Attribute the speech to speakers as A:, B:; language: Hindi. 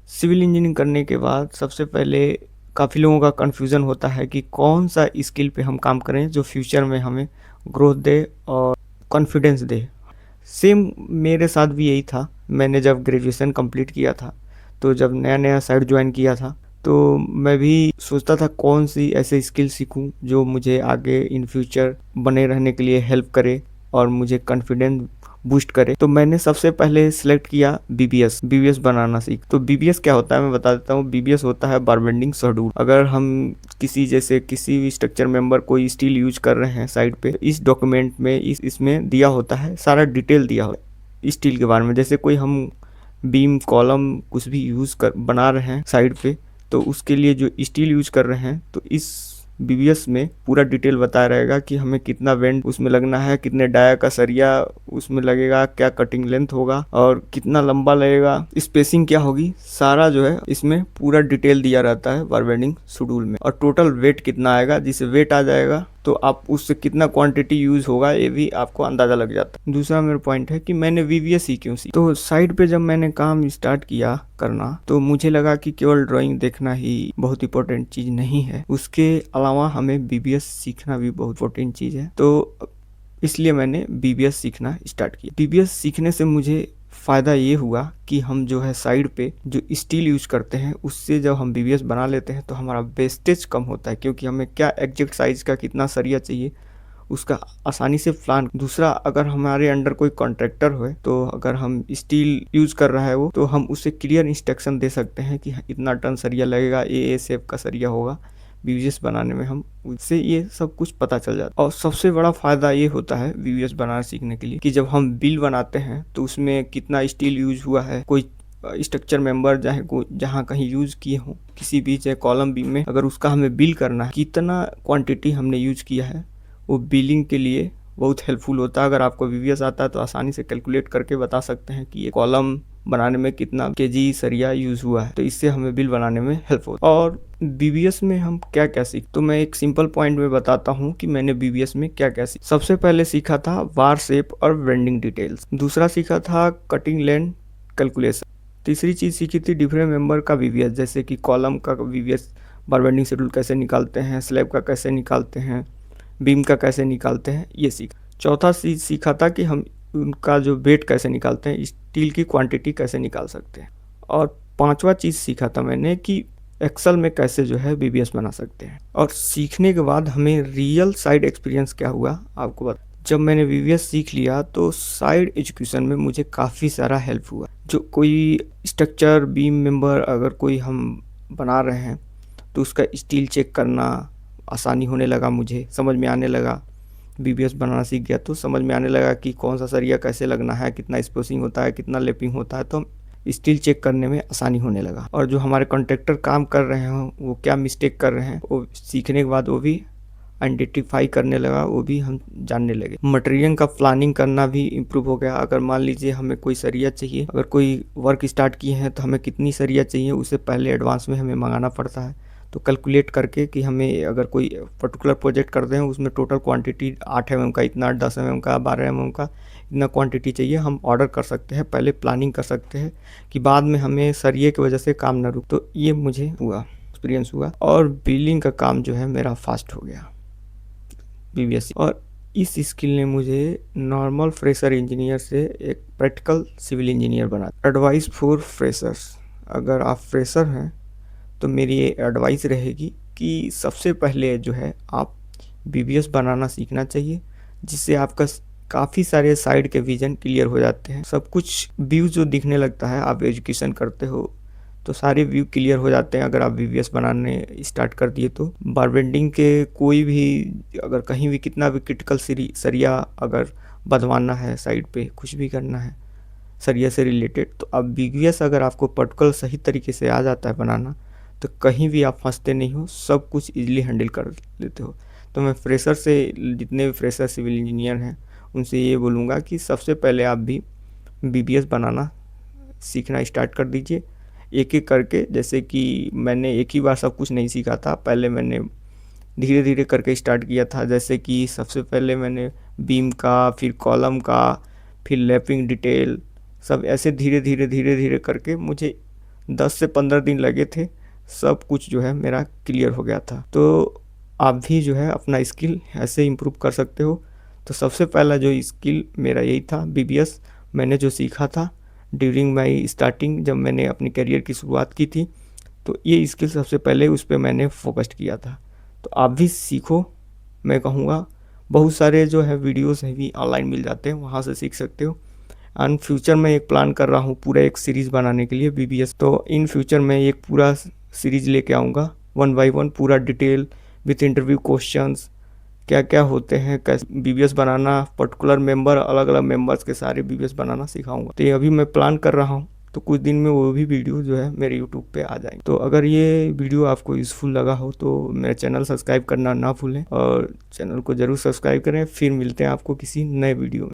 A: सिविल इंजीनियरिंग करने के बाद सबसे पहले काफ़ी लोगों का कन्फ्यूज़न होता है कि कौन सा स्किल पे हम काम करें जो फ्यूचर में हमें ग्रोथ दे और कॉन्फिडेंस दे। सेम मेरे साथ भी यही था। मैंने जब ग्रेजुएशन कंप्लीट किया था, तो जब नया नया साइट ज्वाइन किया था, तो मैं भी सोचता था कौन सी ऐसे स्किल सीखूं जो मुझे आगे इन फ्यूचर बने रहने के लिए हेल्प करे और मुझे कॉन्फिडेंस बूस्ट करे। तो मैंने सबसे पहले सिलेक्ट किया बीबीएस बनाना सीख। तो बीबीएस क्या होता है मैं बता देता हूँ। बीबीएस होता है बारबेंडिंग शेड्यूल। अगर हम किसी भी स्ट्रक्चर मेंबर कोई स्टील यूज कर रहे हैं साइड पे, इस डॉक्यूमेंट में इसमें दिया होता है, सारा डिटेल दिया होता है स्टील के बारे में। जैसे कोई हम बीम कॉलम कुछ भी यूज़ कर बना रहे हैं साइड पे, तो उसके लिए जो स्टील यूज कर रहे हैं, तो इस बीबीएस में पूरा डिटेल बताया रहेगा कि हमें कितना वेंट उसमें लगना है, कितने डाया का सरिया उसमें लगेगा, क्या कटिंग लेंथ होगा और कितना लंबा लगेगा, स्पेसिंग क्या होगी, सारा जो है इसमें पूरा डिटेल दिया रहता है बारबेंडिंग शेड्यूल में। और टोटल वेट कितना आएगा, जिसे वेट आ जाएगा तो आप उससे कितना क्वांटिटी यूज होगा ये भी आपको अंदाजा लग जाता है। दूसरा मेरा पॉइंट है कि मैंने वीवीएस ही क्यों सीखा। तो साइड पे जब मैंने काम स्टार्ट किया करना, तो मुझे लगा कि केवल ड्राइंग देखना ही बहुत इंपॉर्टेंट चीज नहीं है, उसके अलावा हमें बीबीएस सीखना भी बहुत इंपॉर्टेंट चीज है। तो इसलिए मैंने बीबीएस सीखना स्टार्ट किया। बीबीएस सीखने से मुझे फ़ायदा ये हुआ कि हम जो है साइड पे जो स्टील यूज करते हैं, उससे जब हम बीबीएस बना लेते हैं तो हमारा वेस्टेज कम होता है, क्योंकि हमें क्या एग्जैक्ट साइज का कितना सरिया चाहिए उसका आसानी से प्लान। दूसरा, अगर हमारे अंडर कोई कॉन्ट्रैक्टर हो, तो अगर हम स्टील यूज कर रहा है वो, तो हम उसे क्लियर इंस्ट्रक्शन दे सकते हैं कि इतना टन सरिया लगेगा, ये शेप का सरिया होगा। बीबीएस बनाने में हम उससे ये सब कुछ पता चल जाता है। और सबसे बड़ा फायदा ये होता है बीबीएस बनाना सीखने के लिए कि जब हम बिल बनाते हैं तो उसमें कितना स्टील यूज हुआ है, कोई स्ट्रक्चर मेंबर जहाँ कहीं यूज किए हों किसी भी चाहे कॉलम बीम में, अगर उसका हमें बिल करना है कितना क्वांटिटी हमने यूज किया है, वो बिलिंग के लिए बहुत हेल्पफुल होता है। अगर आपको बीबीएस आता है तो आसानी से कैलकुलेट करके बता सकते हैं कि ये कॉलम बनाने में कितना केजी सरिया यूज हुआ है, तो इससे हमें बिल बनाने में हेल्प होता है। और बीबीएस में हम क्या क्या सीख, तो मैं एक सिंपल पॉइंट में बताता हूँ कि मैंने बीबीएस में क्या क्या सीखा। सबसे पहले सीखा था बार शेप और वेंडिंग डिटेल्स। दूसरा सीखा था कटिंग लेंथ कैलकुलेशन। तीसरी चीज सीखी थी डिफरेंट मेंबर का बीबीएस, जैसे कि कॉलम का बीबीएस बार बेंडिंग शेड्यूल कैसे निकालते हैं, स्लैब का कैसे निकालते हैं, बीम का कैसे निकालते हैं, ये सीखा। चौथा चीज सीखा था कि हम उनका जो वेट कैसे निकालते हैं, स्टील की क्वांटिटी कैसे निकाल सकते हैं। और पांचवा चीज सीखा था मैंने कि एक्सेल में कैसे जो है बीबीएस बना सकते हैं। और सीखने के बाद हमें रियल साइड एक्सपीरियंस क्या हुआ आपको बता। जब मैंने बीबीएस सीख लिया तो साइड एजुकेशन में मुझे काफ़ी सारा हेल्प हुआ। जो कोई स्ट्रक्चर बीम मेंबर अगर कोई हम बना रहे हैं, तो उसका स्टील चेक करना आसानी होने लगा, मुझे समझ में आने लगा। बीबीएस बनाना सीख गया तो समझ में आने लगा कि कौन सा सरिया कैसे लगना है, कितना स्पेसिंग होता है, कितना लेपिंग होता है, तो हम स्टील चेक करने में आसानी होने लगा। और जो हमारे कॉन्ट्रैक्टर काम कर रहे हों वो क्या मिस्टेक कर रहे हैं, वो सीखने के बाद वो भी आइडेंटिफाई करने लगा, वो भी हम जानने लगे। मटेरियल का प्लानिंग करना भी इम्प्रूव हो गया। अगर मान लीजिए हमें कोई सरिया चाहिए, अगर कोई वर्क स्टार्ट किए हैं तो हमें कितनी सरिया चाहिए उसे पहले एडवांस में हमें मंगाना पड़ता है। तो कैलकुलेट करके कि हमें अगर कोई पर्टिकुलर प्रोजेक्ट कर दें उसमें टोटल क्वांटिटी 8 mm का, इतना 10 mm का, 12 mm का, इतना क्वांटिटी चाहिए, हम ऑर्डर कर सकते हैं, पहले प्लानिंग कर सकते हैं कि बाद में हमें सरिये की वजह से काम ना रुक। तो ये मुझे हुआ, एक्सपीरियंस हुआ। और बिलिंग का काम जो है मेरा फास्ट हो गया बीबीएस। और इस स्किल ने मुझे नॉर्मल फ्रेशर इंजीनियर से एक प्रैक्टिकल सिविल इंजीनियर बना। एडवाइस फॉर फ्रेशर्स, अगर आप फ्रेशर हैं तो मेरी ये एडवाइस रहेगी कि सबसे पहले जो है आप बीबीएस बनाना सीखना चाहिए, जिससे आपका काफ़ी सारे साइड के विजन क्लियर हो जाते हैं। सब कुछ व्यू जो दिखने लगता है, आप एजुकेशन करते हो तो सारे व्यू क्लियर हो जाते हैं अगर आप बीबीएस बनाने स्टार्ट कर दिए तो। बार बेंडिंग के कोई भी अगर कहीं भी कितना भी क्रिटिकल सरिया अगर बंधवाना है, साइड पे कुछ भी करना है सरिया से रिलेटेड, तो अब बीबीएस अगर आपको पर्टिकुलर सही तरीके से आ जाता है बनाना, तो कहीं भी आप फंसते नहीं हो, सब कुछ ईजिली हैंडल कर लेते हो। तो मैं फ्रेशर से, जितने भी फ्रेशर सिविल इंजीनियर हैं उनसे ये बोलूँगा कि सबसे पहले आप भी बीबीएस बनाना सीखना स्टार्ट कर दीजिए एक एक करके। जैसे कि मैंने एक ही बार सब कुछ नहीं सीखा था, पहले मैंने धीरे धीरे करके स्टार्ट किया था। जैसे कि सबसे पहले मैंने बीम का, फिर कॉलम का, फिर लैपिंग डिटेल, सब ऐसे धीरे धीरे करके मुझे 10 से 15 दिन लगे थे, सब कुछ जो है मेरा क्लियर हो गया था। तो आप भी जो है अपना स्किल ऐसे इम्प्रूव कर सकते हो। तो सबसे पहला जो स्किल मेरा यही था, बीबीएस मैंने जो सीखा था ड्यूरिंग माई स्टार्टिंग, जब मैंने अपनी करियर की शुरुआत की थी, तो ये स्किल सबसे पहले उस पे मैंने फोकस्ड किया था। तो आप भी सीखो, मैं कहूँगा बहुत सारे जो है वीडियोस हैं भी ऑनलाइन मिल जाते हैं, वहाँ से सीख सकते हो। एंड फ्यूचर में एक प्लान कर रहा हूँ पूरा एक सीरीज़ बनाने के लिए बीबीएस। तो इन फ्यूचर में एक पूरा सीरीज लेके आऊँगा, वन बाय वन पूरा डिटेल विथ इंटरव्यू क्वेश्चंस, क्या क्या होते हैं, कैसे बीबीएस बनाना, पर्टिकुलर मेंबर, अलग अलग मेंबर्स के सारे बीबीएस बनाना सिखाऊंगा। तो ये अभी मैं प्लान कर रहा हूँ, तो कुछ दिन में वो भी वीडियो जो है मेरे यूट्यूब पे आ जाएंगे। तो अगर ये वीडियो आपको यूज़फुल लगा हो तो मेरा चैनल सब्सक्राइब करना ना भूलें, और चैनल को ज़रूर सब्सक्राइब करें। फिर मिलते हैं आपको किसी नए वीडियो में।